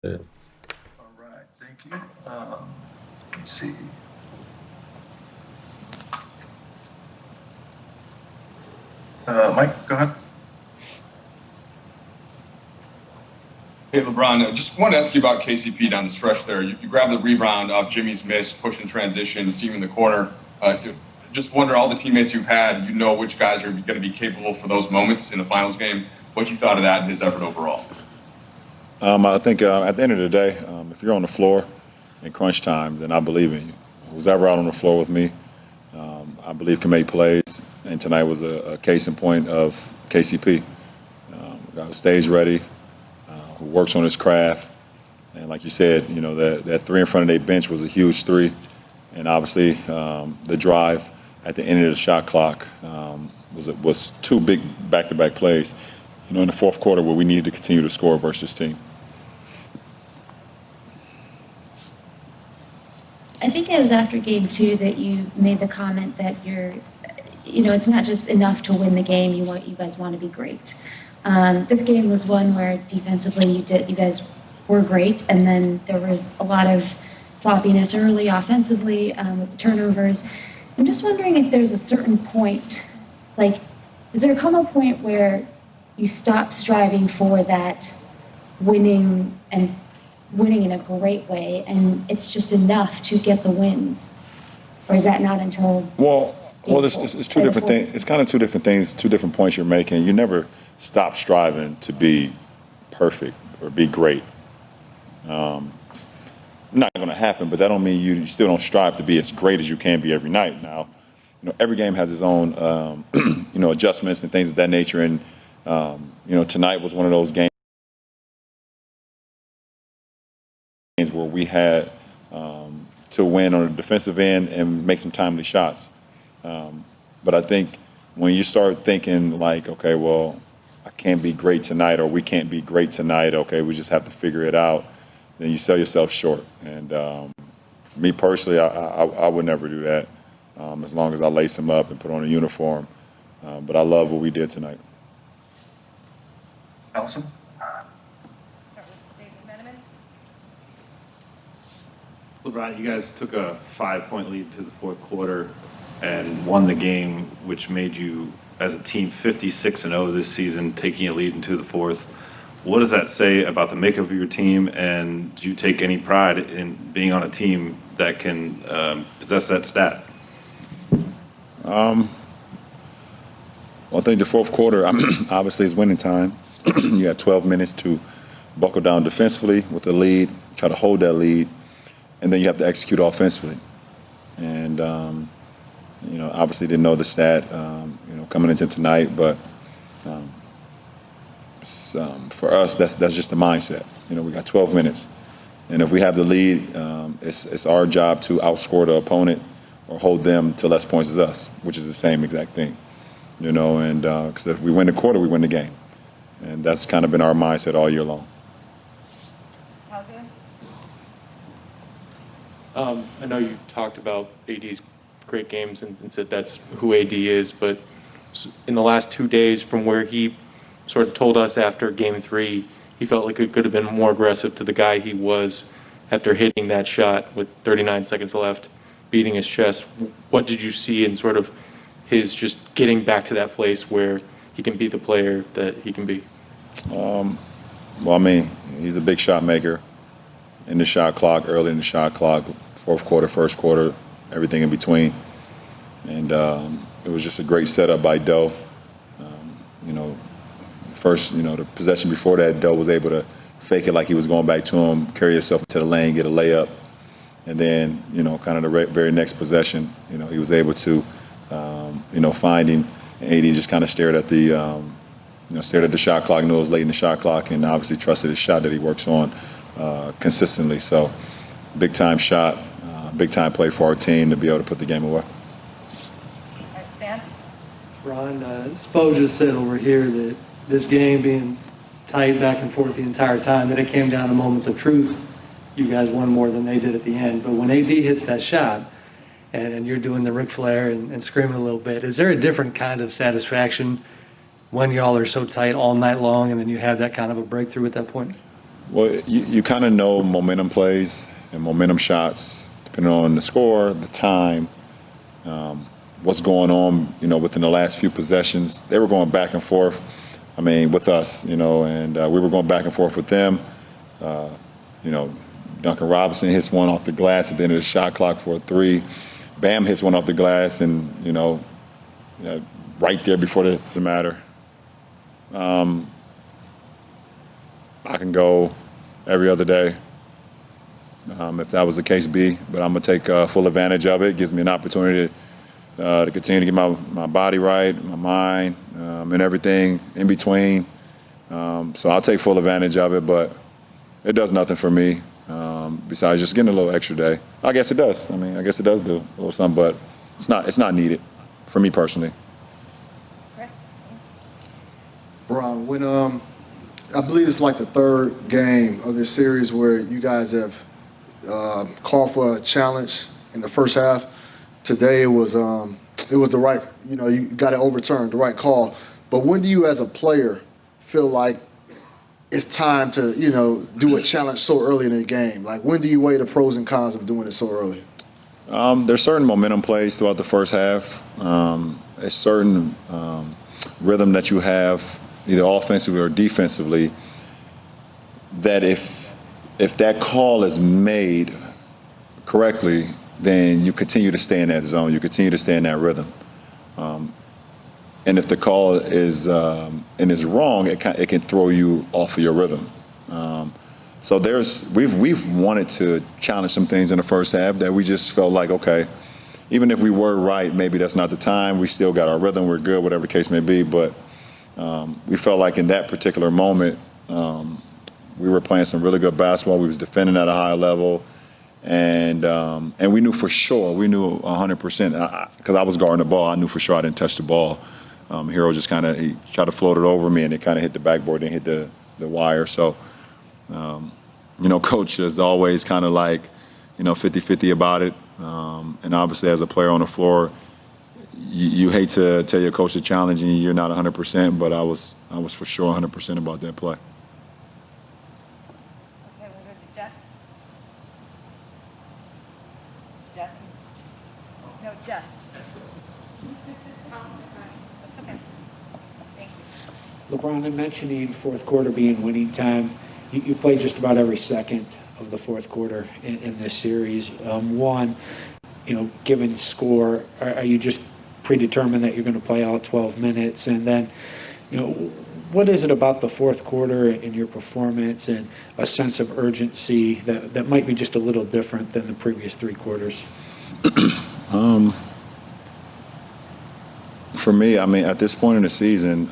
Yeah. All right, thank you. Let's see. Mike, go ahead. Hey, LeBron, I just wanted to ask you about KCP down the stretch there. You grabbed the rebound off Jimmy's miss, push in transition, see him in the corner. Just wonder, all the teammates you've had, you know which guys are going to be capable for those moments in the finals game. What you thought of that and his effort overall? I think at the end of the day, if you're on the floor in crunch time, then I believe in you. Who's ever out on the floor with me, I believe can make plays. And tonight was a case in point of KCP. A guy who stays ready, who works on his craft. And like you said, you know, that three in front of their bench was a huge three. And obviously the drive at the end of the shot clock was two big back-to-back plays, you know, in the fourth quarter where we needed to continue to score versus team. I think it was after game two that you made the comment that it's not just enough to win the game. You guys want to be great. This game was one where defensively you guys were great, and then there was a lot of sloppiness early offensively with the turnovers. I'm just wondering if there's a certain point, like, does there come a point where you stop striving for that winning in a great way, and it's just enough to get the wins? Or is that not until Well, it's two different things. It's kind of two different things, two different points you're making. You never stop striving to be perfect or be great. Not going to happen, but that don't mean you still don't strive to be as great as you can be every night. Now, you know, every game has its own, adjustments and things of that nature. And tonight was one of those games where we had to win on the defensive end and make some timely shots. But I think when you start thinking like, okay, well, I can't be great tonight, or we can't be great tonight, okay, we just have to figure it out, then you sell yourself short. And for me personally, I would never do that as long as I lace them up and put on a uniform. But I love what we did tonight. Allison? LeBron, you guys took a 5-point lead to the fourth quarter and won the game, which made you, as a team, 56-0 this season, taking a lead into the fourth. What does that say about the makeup of your team, and do you take any pride in being on a team that can possess that stat? Well, I think the fourth quarter obviously is winning time. You got 12 minutes to buckle down defensively with the lead, try to hold that lead, and then you have to execute offensively. And obviously didn't know the stat, coming into tonight, but for us, that's just the mindset. You know, we got 12 minutes, and if we have the lead, it's our job to outscore the opponent or hold them to less points as us, which is the same exact thing. You know, and because if we win the quarter, we win the game, and that's kind of been our mindset all year long. I know you talked about AD's great games and said that's who AD is, but in the last 2 days, from where he sort of told us after Game 3, he felt like it could have been more aggressive to the guy he was after hitting that shot with 39 seconds left, beating his chest. What did you see in sort of his just getting back to that place where he can be the player that he can be? Well, I mean, he's a big shot maker in the shot clock, early in the shot clock, fourth quarter, first quarter, everything in between. And it was just a great setup by Doe. First, the possession before that, Doe was able to fake it like he was going back to him, carry himself into the lane, get a layup. And then, kind of the very next possession, he was able to, find him. And AD just kind of stared at the shot clock, knew it was late in the shot clock, and obviously trusted his shot that he works on consistently. So, big time shot, big time play for our team to be able to put the game away. Sam? Ron, Spo just said over here that this game being tight back and forth the entire time, that it came down to moments of truth. You guys won more than they did at the end. But when AD hits that shot and you're doing the Ric Flair and screaming a little bit, is there a different kind of satisfaction when y'all are so tight all night long and then you have that kind of a breakthrough at that point? Well, you kind of know momentum plays and momentum shots, depending on the score, the time, what's going on, within the last few possessions. They were going back and forth, with us, and we were going back and forth with them. Duncan Robinson hits one off the glass at the end of the shot clock for a three. Bam hits one off the glass and, right there before the matter. I can go every other day if that was the case be, but I'm going to take full advantage of it. It gives me an opportunity to continue to get my body right, my mind, and everything in between. So I'll take full advantage of it, but it does nothing for me besides just getting a little extra day. I guess it does. I guess it does do a little something, but it's not needed for me personally. Chris? Bron, when I believe it's like the third game of this series where you guys have called for a challenge in the first half. Today it was the right, you got it overturned, the right call. But when do you as a player feel like it's time to, do a challenge so early in the game? Like, when do you weigh the pros and cons of doing it so early? There's certain momentum plays throughout the first half. A certain rhythm that you have, either offensively or defensively, that if that call is made correctly, then you continue to stay in that zone. You continue to stay in that rhythm. And if the call is wrong, it can throw you off of your rhythm. So we've wanted to challenge some things in the first half that we just felt like, okay, even if we were right, maybe that's not the time. We still got our rhythm. We're good, whatever the case may be. But we felt like in that particular moment, we were playing some really good basketball. We was defending at a high level. And we knew for sure, we knew 100%, because I was guarding the ball. I knew for sure I didn't touch the ball. Hero just he tried to float it over me, and it kind of hit the backboard and hit the wire. So, Coach is always kind of like, 50-50 about it. And obviously, as a player on the floor, you hate to tell your coach to challenge and you're not 100%, but I was for sure 100% about that play. Okay, we'll go to Jeff. Jeff? No, Jeff. That's okay. Thank you. LeBron, in mentioning fourth quarter being winning time, you played just about every second of the fourth quarter in this series. One, given score, are you just predetermined that you're going to play all 12 minutes? And then, what is it about the fourth quarter and your performance and a sense of urgency that might be just a little different than the previous three quarters? For me, at this point in the season,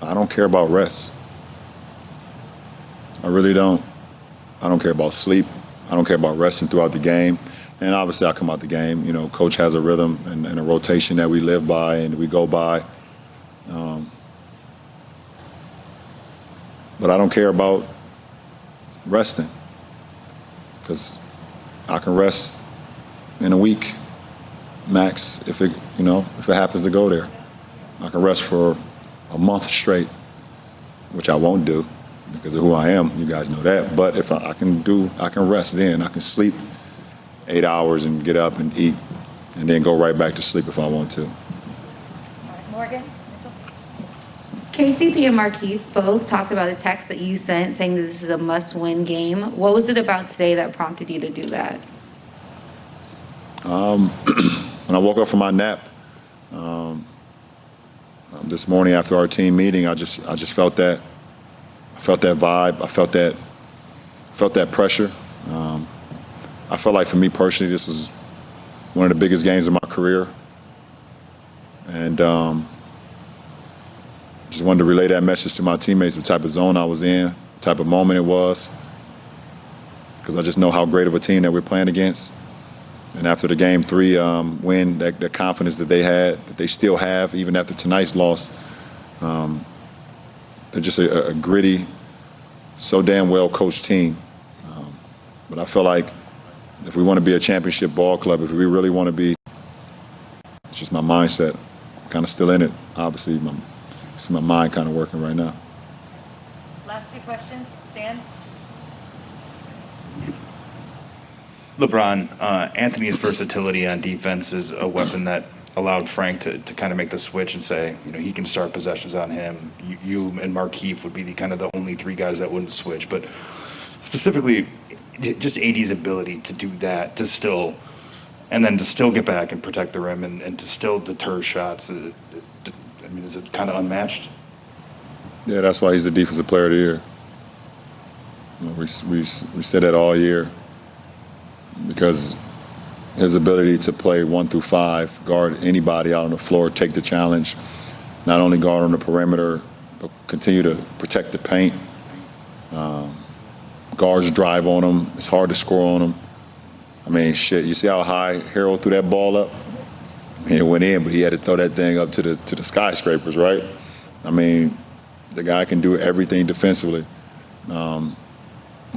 I don't care about rest. I really don't. I don't care about sleep. I don't care about resting throughout the game. And obviously I come out the game, Coach has a rhythm and a rotation that we live by and we go by. But I don't care about resting, because I can rest in a week max if it happens to go there. I can rest for a month straight, which I won't do because of who I am. You guys know that. But if I can rest then. I can sleep 8 hours and get up and eat and then go right back to sleep if I want to. All right, Morgan? KCP and Markeith both talked about a text that you sent saying that this is a must-win game. What was it about today that prompted you to do that? When I woke up from my nap this morning after our team meeting, I just felt that. I felt that vibe. I felt that pressure. I felt like for me personally, this was one of the biggest games of my career. And just wanted to relay that message to my teammates, the type of zone I was in, the type of moment it was, because I just know how great of a team that we're playing against. And after the Game 3 win, the confidence that they had, that they still have, even after tonight's loss, they're just a gritty, so damn well-coached team. But I feel like if we want to be a championship ball club, if we really want to be, it's just my mindset. Kind of still in it. Obviously, my mind kind of working right now. last two questions. Dan? LeBron, Anthony's versatility on defense is a weapon that allowed Frank to kind of make the switch and say, he can start possessions on him. You and Markieff would be the only three guys that wouldn't switch. But specifically, just AD's ability to do that, to still get back and protect the rim and to still deter shots. Is it kind of unmatched? Yeah, that's why he's the Defensive Player of the Year. We said that all year because his ability to play 1 through 5, guard anybody out on the floor, take the challenge, not only guard on the perimeter, but continue to protect the paint. Guards drive on him. It's hard to score on him. You see how high Harold threw that ball up? It went in, but he had to throw that thing up to the skyscrapers, right? The guy can do everything defensively.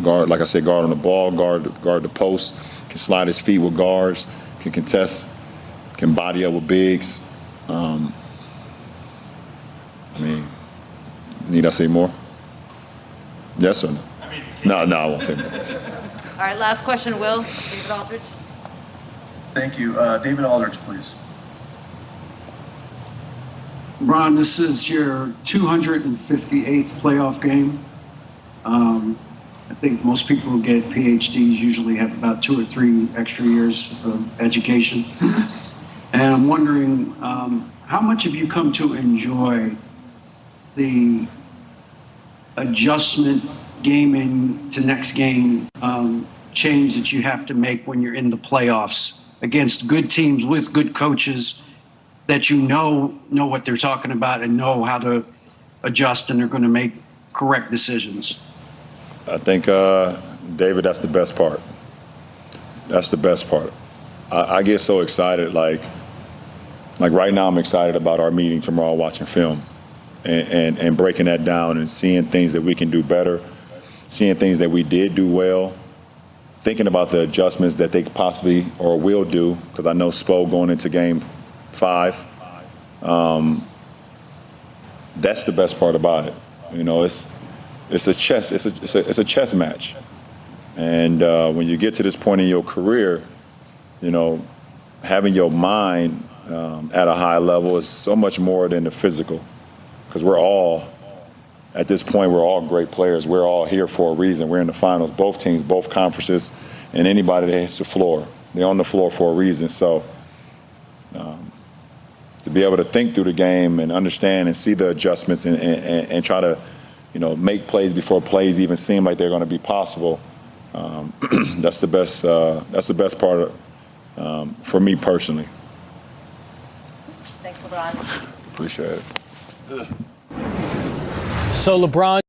Guard, like I said, guard on the ball, guard the post, can slide his feet with guards, can contest, can body up with bigs. Need I say more? Yes or no? No, I won't say more. All right, last question, Will. David Aldridge. Thank you. David Aldridge, please. Ron, this is your 258th playoff game. I think most people who get PhDs usually have about 2 or 3 extra years of education. And I'm wondering, how much have you come to enjoy the adjustment game to next game change that you have to make when you're in the playoffs against good teams with good coaches that know what they're talking about and know how to adjust and they're going to make correct decisions? I think, David, that's the best part. That's the best part. I get so excited, like right now I'm excited about our meeting tomorrow watching film and breaking that down and seeing things that we can do better, seeing things that we did do well, thinking about the adjustments that they possibly or will do, because I know Spo going into game 5. That's the best part about it. It's a chess match. And when you get to this point in your career, having your mind at a high level is so much more than the physical. Because at this point, we're all great players. We're all here for a reason. We're in the finals, both teams, both conferences, and anybody that hits the floor, they're on the floor for a reason. So to be able to think through the game and understand and see the adjustments and try to, make plays before plays even seem like they're going to be possible, that's the best. That's the best part for me personally. Thanks, LeBron. Appreciate it. So LeBron